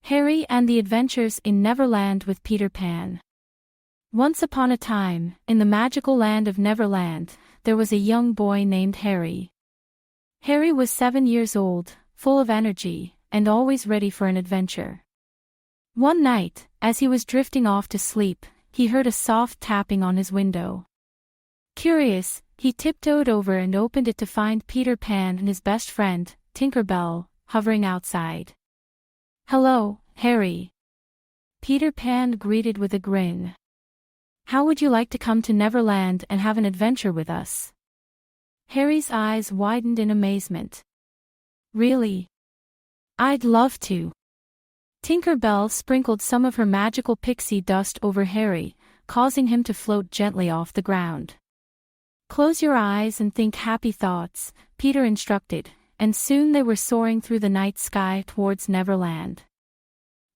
Harry and the Adventures in Neverland with Peter Pan. Once upon a time, in the magical land of Neverland, there was a young boy named Harry. Harry was 7 years old, full of energy, and always ready for an adventure. One night, as he was drifting off to sleep, he heard a soft tapping on his window. Curious, he tiptoed over and opened it to find Peter Pan and his best friend, Tinker Bell, hovering outside. "Hello, Harry." Peter Pan greeted with a grin. "How would you like to come to Neverland and have an adventure with us?" Harry's eyes widened in amazement. "Really? I'd love to." Tinker Bell sprinkled some of her magical pixie dust over Harry, causing him to float gently off the ground. "Close your eyes and think happy thoughts," Peter instructed, and soon they were soaring through the night sky towards Neverland.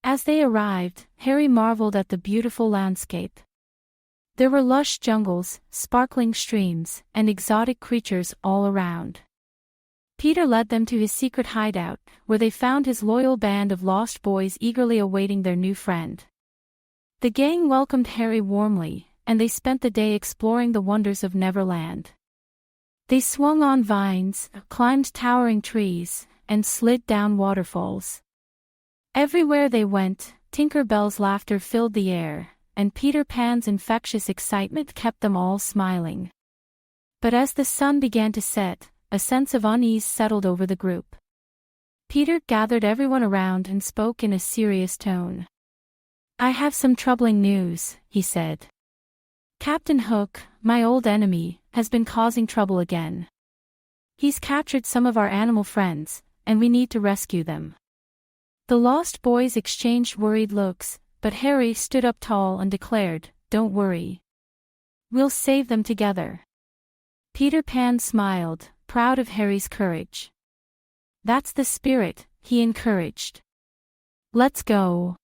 As they arrived, Harry marveled at the beautiful landscape. There were lush jungles, sparkling streams, and exotic creatures all around. Peter led them to his secret hideout, where they found his loyal band of lost boys eagerly awaiting their new friend. The gang welcomed Harry warmly, and they spent the day exploring the wonders of Neverland. They swung on vines, climbed towering trees, and slid down waterfalls. Everywhere they went, Tinker Bell's laughter filled the air, and Peter Pan's infectious excitement kept them all smiling. But as the sun began to set, a sense of unease settled over the group. Peter gathered everyone around and spoke in a serious tone. "I have some troubling news," he said. "Captain Hook, my old enemy, has been causing trouble again. He's captured some of our animal friends, and we need to rescue them." The lost boys exchanged worried looks, but Harry stood up tall and declared, "Don't worry. We'll save them together." Peter Pan smiled, proud of Harry's courage. "That's the spirit," he encouraged. "Let's go."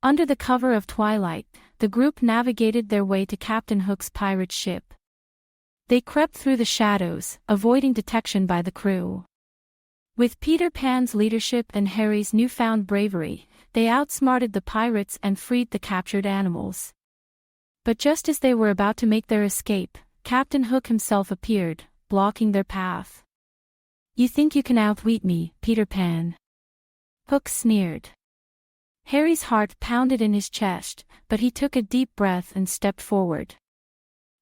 Under the cover of twilight, the group navigated their way to Captain Hook's pirate ship. They crept through the shadows, avoiding detection by the crew. With Peter Pan's leadership and Harry's newfound bravery, they outsmarted the pirates and freed the captured animals. But just as they were about to make their escape, Captain Hook himself appeared, blocking their path. "You think you can outwit me, Peter Pan?" Hook sneered. Harry's heart pounded in his chest, but he took a deep breath and stepped forward.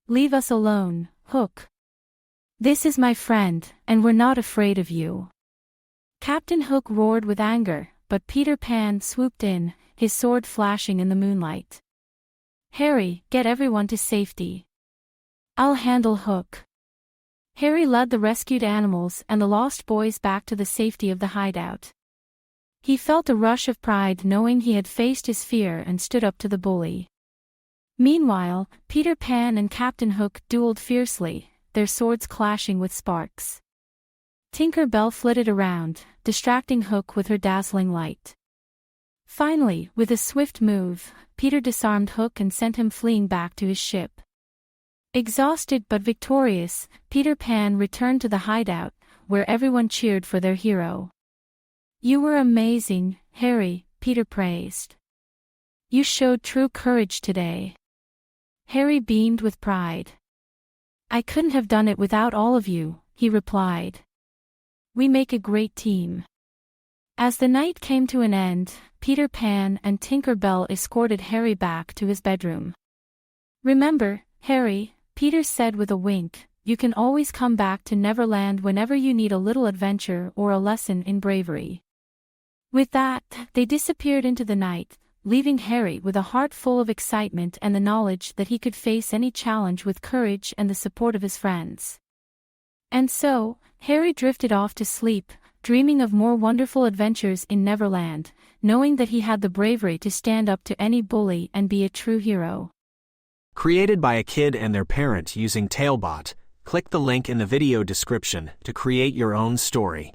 "Leave us alone, Hook. This is my friend, and we're not afraid of you." Captain Hook roared with anger, but Peter Pan swooped in, his sword flashing in the moonlight. "Harry, get everyone to safety. I'll handle Hook." Harry led the rescued animals and the lost boys back to the safety of the hideout. He felt a rush of pride knowing he had faced his fear and stood up to the bully. Meanwhile, Peter Pan and Captain Hook dueled fiercely, their swords clashing with sparks. Tinker Bell flitted around, distracting Hook with her dazzling light. Finally, with a swift move, Peter disarmed Hook and sent him fleeing back to his ship. Exhausted but victorious, Peter Pan returned to the hideout, where everyone cheered for their hero. "You were amazing, Harry," Peter praised. "You showed true courage today." Harry beamed with pride. "I couldn't have done it without all of you," he replied. "We make a great team." As the night came to an end, Peter Pan and Tinker Bell escorted Harry back to his bedroom. "Remember, Harry," Peter said with a wink, "you can always come back to Neverland whenever you need a little adventure or a lesson in bravery." With that, they disappeared into the night, leaving Harry with a heart full of excitement and the knowledge that he could face any challenge with courage and the support of his friends. And so, Harry drifted off to sleep, dreaming of more wonderful adventures in Neverland, knowing that he had the bravery to stand up to any bully and be a true hero. Created by a kid and their parent using Talebot, click the link in the video description to create your own story.